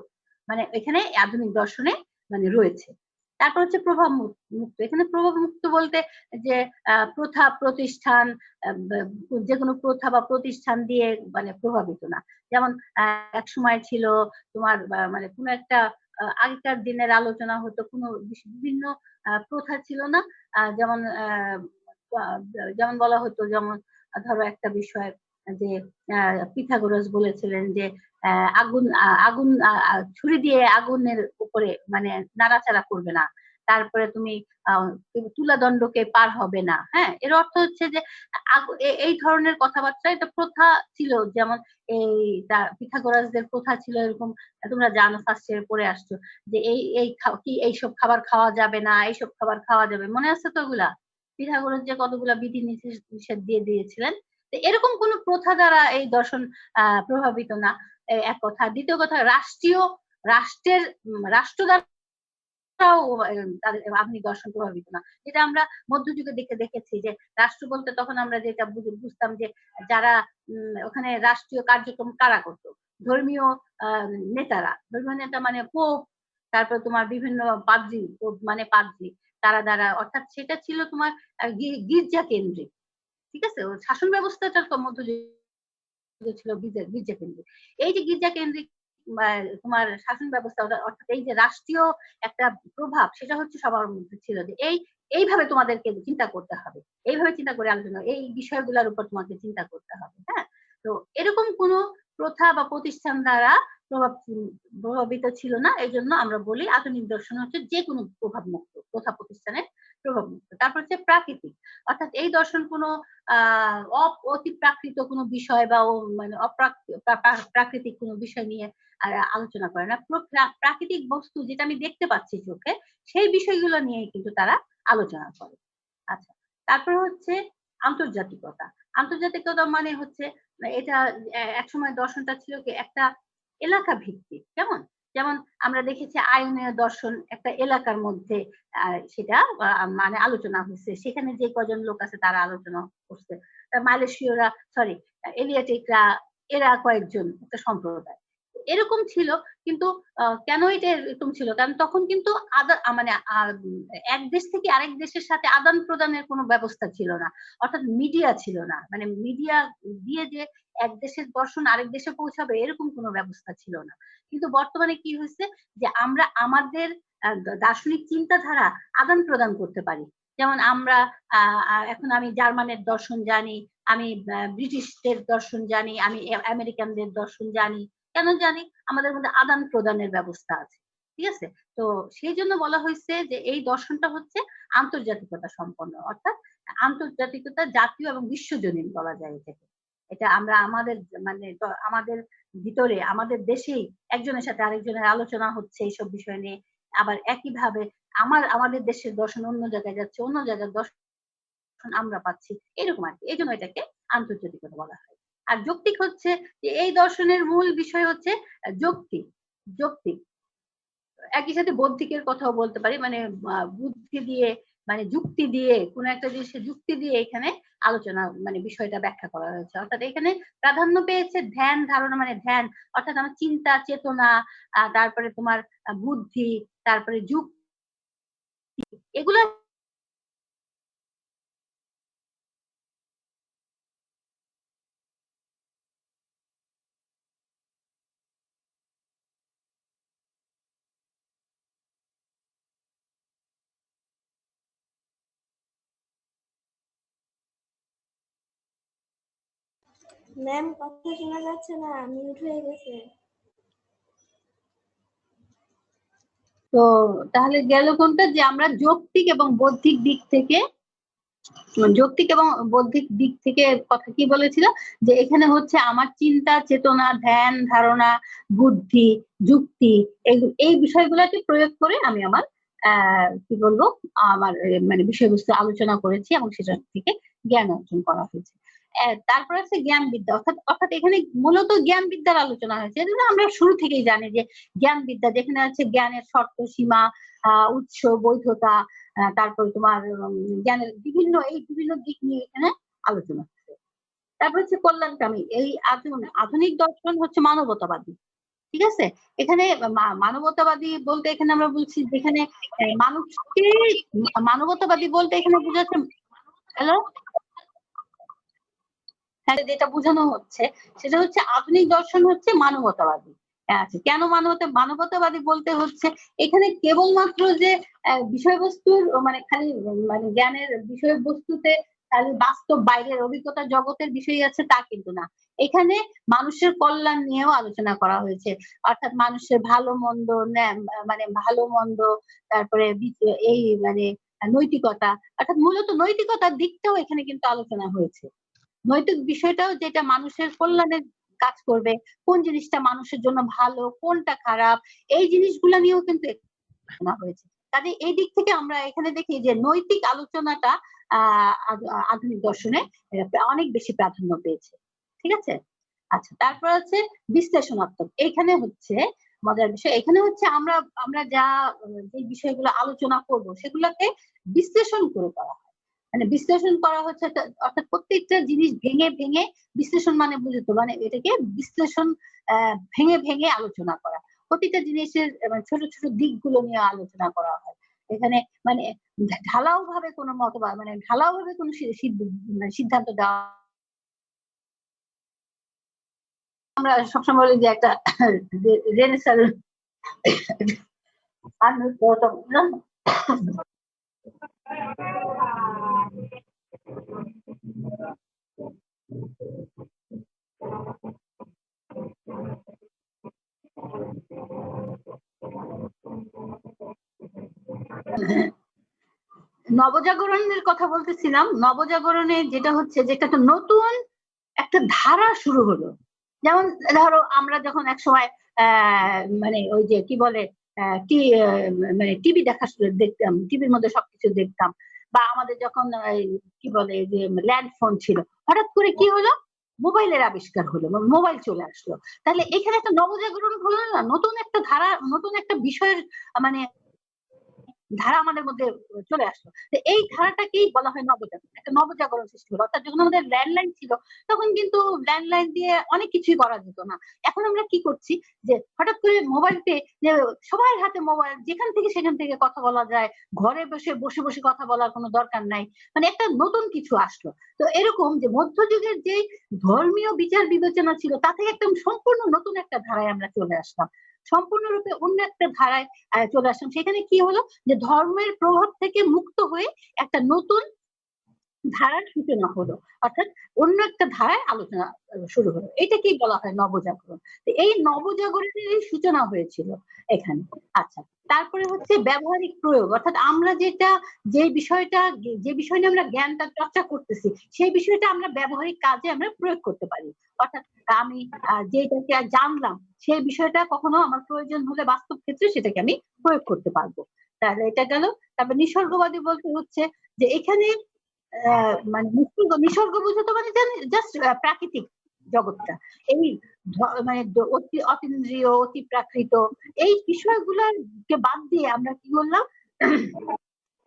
মানে এখানে আধুনিক দর্শনে মানে রয়েছে। তারপর হচ্ছে প্রভাব মুক্ত। এখানে প্রভাব মুক্ত বলতে যে প্রথা প্রতিষ্ঠান, যে কোনো প্রথা বা প্রতিষ্ঠান দিয়ে মানে প্রভাবিত না। যেমন এক সময় ছিল তোমার মানে কোনো একটা আগেকার দিনের আলোচনা হতো, কোনো বিভিন্ন প্রথা ছিল না, যেমন যেমন বলা হতো, যেমন ধরো একটা বিষয় যে পিথাগোরাস বলেছিলেন যে আগুন আগুন ছুরি দিয়ে আগুনের উপরে মানে নাড়াচাড়া করবে না, তারপরে তুমি তুলাদণ্ডকে পার হবে না। হ্যাঁ, এর অর্থ হচ্ছে যে এই ধরনের কথাবার্তা, এটা প্রথা ছিল। যেমন এই পিথাগোরাসদের প্রথা ছিল এরকম, তোমরা জানো, ফার্স্ট ইয়ারে পড়ে আসছো যে কি এইসব খাবার খাওয়া যাবে না, এইসব খাবার খাওয়া যাবে, মনে আছে তো ওগুলা? পিথাগোরাস যে কতগুলা বিধি নিষেধ দিয়ে দিয়েছিলেন। এরকম কোন প্রথা দ্বারা এই দর্শন প্রভাবিত না, এক কথা। দ্বিতীয় কথা, রাষ্ট্রের রাষ্ট্র দ্বারাও আধুনিক দর্শন প্রভাবিত না, যেটা আমরা মধ্যযুগে দেখেছি যে রাষ্ট্র বলতে তখন আমরা যেটা বুঝতাম যে যারা ওখানে রাষ্ট্রীয় কার্যক্রম কারা করত, ধর্মীয় নেতারা, ধর্মীয় নেতা মানে পোপ, তারপর তোমার বিভিন্ন পাদ্রী, মানে পাদ্রী, তারা দ্বারা, অর্থাৎ সেটা ছিল তোমার গির্জা কেন্দ্রিক। ঠিক আছে, শাসন ব্যবস্থাটা মধ্যযুগে ছিল গির্জা কেন্দ্রিক। এই যে গির্জা কেন্দ্রিক তোমার শাসন ব্যবস্থা, অর্থাৎ এই যে রাষ্ট্রীয় একটা প্রভাব, সেটা হচ্ছে সবার মধ্যে ছিল যে এইভাবে তোমাদেরকে চিন্তা করতে হবে, এইভাবে চিন্তা করে আলোচনা, এই বিষয়গুলোর উপর তোমাকে চিন্তা করতে হবে। হ্যাঁ, তো এরকম কোন প্রথা বা প্রতিষ্ঠান দ্বারা প্রভাবিত ছিল না। এই জন্য আমরা বলি আধুনিক দর্শন হচ্ছে যে কোনো প্রভাব মুক্ত, প্রথা প্রতিষ্ঠানের প্রভাব মুক্ত। তারপর হচ্ছে প্রাকৃতিক, অর্থাৎ এই দর্শন কোনো অতি প্রাকৃত কোনো বিষয় বা মানে প্রাকৃতিক কোনো বিষয় নিয়ে আলোচনা করে না। প্রাকৃতিক বস্তু যেটা আমি দেখতে পাচ্ছি চোখে, সেই বিষয়গুলো নিয়ে কিন্তু তারা আলোচনা করে। আচ্ছা, তারপর হচ্ছে আন্তর্জাতিকতা। আন্তর্জাতিকতা মানে হচ্ছে এটা একসময় দর্শনটা ছিল কি একটা এলাকা ভিত্তিক। যেমন যেমন আমরা দেখেছি আইনের দর্শন একটা এলাকার মধ্যে সেটা মানে আলোচনা হয়েছে, সেখানে যে কজন লোক আছে তারা আলোচনা করছে। মালয়েশীয়রা, সরি, এলিয়াটিকরা, এরা কয়েকজন একটা সম্প্রদায় এরকম ছিল। কিন্তু কেন এটা এরকম ছিল? কারণ তখন কিন্তু মানে এক দেশ থেকে আরেক দেশের সাথে আদান প্রদানের কোনো ব্যবস্থা ছিল না, অর্থাৎ মিডিয়া ছিল না, মানে মিডিয়া দিয়ে যে এক দেশের দর্শন আরেক দেশে পৌঁছাবে এরকম কোনো ব্যবস্থা ছিল না। কিন্তু বর্তমানে কি হয়েছে যে আমরা আমাদের দার্শনিক চিন্তাধারা আদান প্রদান করতে পারি। যেমন আমরা এখন আমি জার্মানের দর্শন জানি, আমি ব্রিটিশদের দর্শন জানি, আমি আমেরিকানদের দর্শন জানি। কেন জানি? আমাদের মধ্যে আদান প্রদানের ব্যবস্থা আছে। ঠিক আছে, তো সেই জন্য বলা হয়েছে যে এই দর্শনটা হচ্ছে আন্তর্জাতিকতা সম্পন্ন, অর্থাৎ আন্তর্জাতিকতা জাতীয় এবং বিশ্বজনীন বলা যায় এটাকে। এটা আমরা আমাদের মানে আমাদের ভিতরে, আমাদের দেশেই একজনের সাথে আরেকজনের আলোচনা হচ্ছে এইসব বিষয় নিয়ে, আবার একইভাবে আমাদের দেশের দর্শন অন্য জায়গায় যাচ্ছে, অন্য জায়গার দর্শন আমরা পাচ্ছি, এরকম আর কি। এই জন্য এটাকে আন্তর্জাতিকতা বলা হয়। আর যৌক্তিক হচ্ছে যে এই দর্শনের মূল বিষয় হচ্ছে যৌক্তিক। যৌক্তিক একই সাথে বৌদ্ধিকের কথাও বলতে পারি, মানে বুদ্ধি দিয়ে, মানে যুক্তি দিয়ে, কোন একটা জিনিসের যুক্তি দিয়ে এখানে আলোচনা মানে বিষয়টা ব্যাখ্যা করা হয়েছে। অর্থাৎ এখানে প্রাধান্য পেয়েছে ধ্যান ধারণা, মানে ধ্যান অর্থাৎ আমার চিন্তা চেতনা, তারপরে তোমার বুদ্ধি, তারপরে যুক্তি, এগুলা ম্যাম কথা শোনা যাচ্ছে না, মিউট হয়ে গেছে। তো তাহলে গেল কোনটা, যে আমরা যৌক্তিক এবং বৌদ্ধিক দিক থেকে যৌক্তিক এবং বৌদ্ধিক দিক থেকে কথা কি বলেছিল, যে এখানে হচ্ছে আমার চিন্তা, চেতনা, ধ্যান, ধারণা, বুদ্ধি, যুক্তি, এই বিষয়গুলোকে প্রয়োগ করে আমি আমার কি বলবো, আমার মানে বিষয়বস্তু আলোচনা করেছি এবং সেটা থেকে জ্ঞান অর্জন করা হয়েছে। তারপর আছে জ্ঞান বিদ্যা, অর্থাৎ এখানে মূলত জ্ঞান বিদ্যার আলোচনা হয়েছে। এজন্য আমরা শুরু থেকেই জানি যে জ্ঞান বিদ্যা, যেখানে আছে জ্ঞানের শর্ত, সীমা, উৎস, বৈধতা, তারপরে তোমার জ্ঞানের বিভিন্ন দিক নিয়ে এখানে আলোচনা হচ্ছে। তারপর হচ্ছে কল্যাণকামী, এই আধুনিক দর্শন হচ্ছে মানবতাবাদী। ঠিক আছে, এখানে মানবতাবাদী বলতে এখানে আমরা বলছি যেখানে মানুষকে, মানবতাবাদী বলতে এখানে বোঝাচ্ছে, হ্যালো, হ্যাঁ, যেটা বোঝানো হচ্ছে সেটা হচ্ছে আধুনিক দর্শন হচ্ছে মানবতাবাদী। আচ্ছা, কেন মানবতাবাদী বলতে হচ্ছে এখানে কেবলমাত্র যে বিষয়বস্তুর মানে খালি মানে জ্ঞানের বিষয়বস্তুতে খালি বাস্তব বাইরের অভিজ্ঞতা জগতের বিষয় আছে তা কিন্তু না, এখানে মানুষের কল্যাণ নিয়েও আলোচনা করা হয়েছে। অর্থাৎ মানুষের ভালো মন্দ, মানে ভালো মন্দ, তারপরে এই মানে নৈতিকতা, অর্থাৎ মূলত নৈতিকতার দিকটাও এখানে কিন্তু আলোচনা হয়েছে। নৈতিক বিষয়টাও, যেটা মানুষের কল্যাণের কাজ করবে, কোন জিনিসটা মানুষের জন্য ভালো, কোনটা খারাপ, এই জিনিসগুলো নিয়েও কিন্তু আলোচনা হয়েছে। কাজে এই দিক থেকে আমরা এখানে দেখি যে নৈতিক আলোচনাটা আধুনিক দর্শনে অনেক বেশি প্রাধান্য পেয়েছে। ঠিক আছে, আচ্ছা, তারপর আছে বিশ্লেষণাত্মক। এইখানে হচ্ছে মজার বিষয়, এখানে হচ্ছে আমরা যে বিষয়গুলো আলোচনা করব সেগুলোকে বিশ্লেষণ করে করা হয়। মানে বিশ্লেষণ করা হচ্ছে, অর্থাৎ প্রত্যেকটা জিনিস ভেঙে ভেঙে, বিশ্লেষণ মানে বুঝতো, মানে এটাকে বিশ্লেষণ ভেঙে ভেঙে আলোচনা করা, প্রতিটা জিনিসের ছোট ছোট দিকগুলো নিয়ে আলোচনা করা হয় এখানে। মানে ঢালাও ভাবে কোনো মতবাদ, মানে ঢালাও ভাবে কোনো সিদ্ধান্ত দেওয়া, আমরা সবসময় বলি যে একটা রেনেসার নবজাগরণের কথা বলতেছিলাম। নবজাগরণে যেটা হচ্ছে, যেটা তো নতুন একটা ধারা শুরু হলো। যেমন ধরো আমরা যখন এক সময় মানে ওই যে কি বলে মানে টিভি দেখতাম, টিভির মধ্যে সবকিছু দেখতাম, বা আমাদের যখন কি বলে যে ল্যান্ড ফোন ছিল, হঠাৎ করে কি হলো, মোবাইলের আবিষ্কার হলো, মোবাইল চলে আসলো। তাহলে এখানে একটা নবজাগরণ হলো না, নতুন একটা ধারা, নতুন একটা বিষয়ের মানে ধারা আমাদের মধ্যে চলে আসলো। এই ধারাটাকেই বলা হয় নবজাগরণ, একটা নবজাগরণ সৃষ্টি হলো। অর্থাৎ যখন আমাদের ল্যান্ডলাইন ছিল তখন কিন্তু ল্যান্ডলাইন দিয়ে অনেক কিছুই করা যেত না। এখন আমরা কি করছি, যে হঠাৎ করে মোবাইল পেয়ে যে সবার হাতে মোবাইল, যেখান থেকে সেখান থেকে কথা বলা যায়, ঘরে বসে বসে বসে কথা বলার কোনো দরকার নাই, মানে একটা নতুন কিছু আসলো। তো এরকম যে মধ্যযুগের যে ধর্মীয় বিচার বিবেচনা ছিল তা থেকে একদম সম্পূর্ণ নতুন একটা ধারায় আমরা চলে আসলাম, সম্পূর্ণরূপে অন্য একটা ধারায় চলে আসলাম। সেখানে কি হলো, যে ধর্মের প্রভাব থেকে মুক্ত হয়ে একটা নতুন ধারার সূচনা হলো, অর্থাৎ অন্য একটা ধারায় আলোচনা শুরু হলো। এটাকেই বলা হয় নবজাগরণ। এই নবজাগরণের এই সূচনা হয়েছিল এখানে। আচ্ছা, তারপরে হচ্ছে ব্যবহারিক প্রয়োগ, অর্থাৎ আমরা যে বিষয় নিয়ে আমরা জ্ঞানটা চর্চা করতেছি সেই বিষয়টা আমরা ব্যবহারিক কাজে আমরা প্রয়োগ করতে পারি। অর্থাৎ আমি যেটাকে জানলাম সেই বিষয়টা কখনো আমার প্রয়োজন হলে বাস্তব ক্ষেত্রে সেটাকে আমি প্রয়োগ করতে পারবো। তাহলে এটা গেল। তারপর নিসর্গবাদী বলতে হচ্ছে যে এখানে মানে নিসর্গ বুঝতে মানে জাস্ট প্রাকৃতিক জগৎটা, এই মানে অতীন্দ্রিয়, অতি প্রাকৃত, এই বিষয়গুলোকে বাদ দিয়ে আমরা কি বললাম,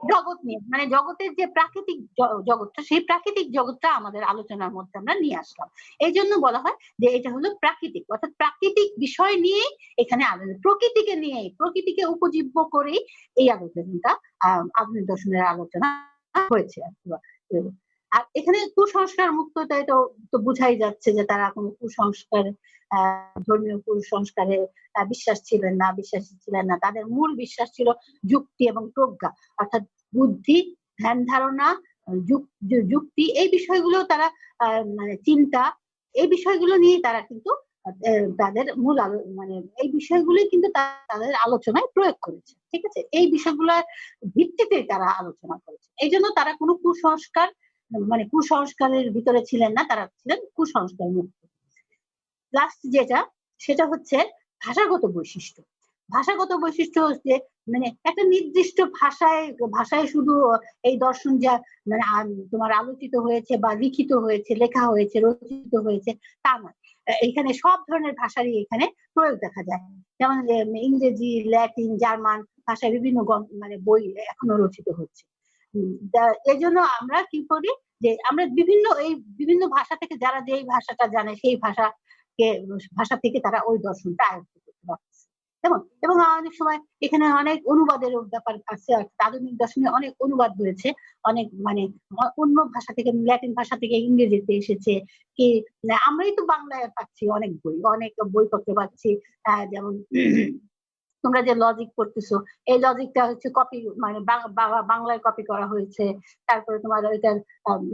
জগৎ নিয়ে, মানে জগতের যে প্রাকৃতিক জগৎটা, সেই প্রাকৃতিক জগৎটা আমাদের আলোচনার মধ্যে আমরা নিয়ে আসলাম। এই জন্য বলা হয় যে এটা হলো প্রাকৃতিক, অর্থাৎ প্রাকৃতিক বিষয় নিয়ে এখানে আলোচনা, প্রকৃতিকে নিয়ে, প্রকৃতিকে উপজীব্য করেই এই আলোচনাটা আধুনিক দর্শনের আলোচনা হয়েছে। আর এখানে কুসংস্কার মুক্ততা, এটা তো বুঝাই যাচ্ছে যে তারা কোনো কুসংস্কার, ধর্মীয় কুসংস্কারে বিশ্বাসী ছিলেন না। তাদের মূল বিশ্বাস ছিল যুক্তি এবং প্রজ্ঞা, অর্থাৎ বুদ্ধি, ধ্যান ধারণা, যুক্তি, এই বিষয়গুলো তারা মানে চিন্তা, এই বিষয়গুলো নিয়ে তারা কিন্তু তাদের মূল মানে এই বিষয়গুলি কিন্তু তাদের আলোচনায় প্রয়োগ করেছে, ঠিক আছে। এই বিষয়গুলোর ভিত্তিতে তারা আলোচনা করেছে, এই জন্য তারা কোনো কুসংস্কার মানে কুসংস্কারের ভিতরে ছিলেন না, তারা ছিলেন কুসংস্কার মুক্ত। লাস্ট যেটা সেটা হচ্ছে ভাষাগত বৈশিষ্ট্য। ভাষাগত বৈশিষ্ট্য হচ্ছে মানে একটা নির্দিষ্ট ভাষায় শুধু এই দর্শন যা মানে তোমার আলোচিত হয়েছে বা লিখিত হয়েছে, লেখা হয়েছে, রচিত হয়েছে তা নয়। এখানে সব ধরনের ভাষারই এখানে প্রয়োগ দেখা যায়। যেমন ইংরেজি, ল্যাটিন, জার্মান ভাষায় বিভিন্ন মানে বই এখনো রচিত হচ্ছে। এই জন্য আমরা কি করি যে আমরা বিভিন্ন ভাষা থেকে যারা যেই ভাষাটা জানে সেই ভাষা থেকে তারা ওই দর্শনটা আয়ত্ত করতে পারছে। এবং অনেক সময় এখানে অনেক অনুবাদের ব্যাপার আছে, আধুনিক দর্শনে অনেক অনুবাদ হয়েছে, অনেক মানে অন্য ভাষা থেকে, ল্যাটিন ভাষা থেকে ইংরেজিতে এসেছে। কি আমরাই তো বাংলায় পাচ্ছি অনেক বইপত্র পাচ্ছি। যেমন তোমরা যে লজিক পড়তেছো, এই লজিকটা হচ্ছে কপি মানে বাংলায় কপি করা হয়েছে। তারপরে তোমার ওইটার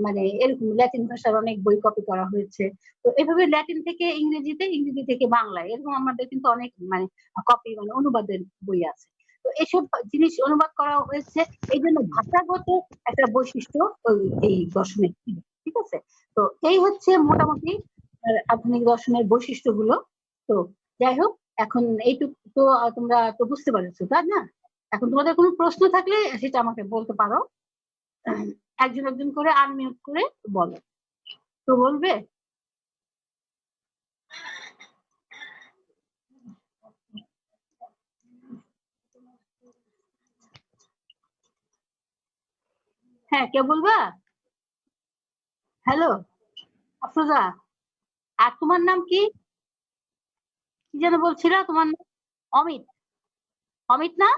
মানে এরকম ল্যাটিন ভাষার অনেক বই কপি করা হয়েছে। তো এভাবে ল্যাটিন থেকে ইংরেজিতে, ইংরেজি থেকে বাংলায়, এরকম আমাদের কিন্তু অনেক মানে কপি মানে অনুবাদের বই আছে। তো এসব জিনিস অনুবাদ করা হয়েছে, এই জন্য ভাষাগত একটা বৈশিষ্ট্য এই দর্শনের ছিল, ঠিক আছে। তো এই হচ্ছে মোটামুটি আধুনিক দর্শনের বৈশিষ্ট্যগুলো। তো যাই হোক, এখন এইটুকু তো তোমরা তো বুঝতে পারছো, তাই না? এখন তোমাদের কোনো প্রশ্ন থাকলে সেটা আমাকে বলতে পারো, একজন একজন করে আনমিউট করে বলো। তো বলবে? হ্যাঁ, কে বলবা? হ্যালো আফরোজা, আর তোমার নাম কি? কি যেন বলছিল তোমার নাম? অমিত। অমিত না?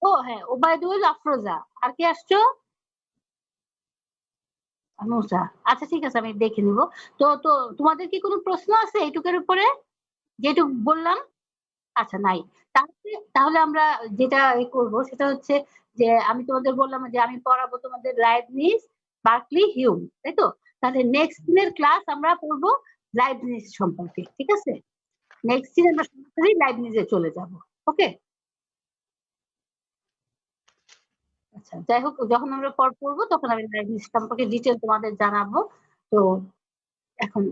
ও হ্যাঁ, ওবায়দুল, আফরোজা, আর কি আসছো? নুসা। আচ্ছা ঠিক আছে, আমি দেখে নিব। তো তো তোমাদের কি কোনো প্রশ্ন আছে এইটুকের উপরে যেটুক বললাম? আচ্ছা নাই। তাহলে আমরা যেটা করব সেটা হচ্ছে যে আমি তোমাদের বললাম যে আমি পড়াবো তোমাদের লাইবনিজ, বার্কলি, হিউম, তাই তো? তাহলে নেক্সট দিনের ক্লাস আমরা পড়বো লাইবনিজ সম্পর্কে, ঠিক আছে? নেক্সট দিন আমরা সরাসরি লাইবনিজে চলে যাব। ওকে? আচ্ছা, যাই হোক, যখন আমরা পড়বো তখন আমি লাইবনিজ সম্পর্কে ডিটেল তোমাদের জানাবো। তো এখন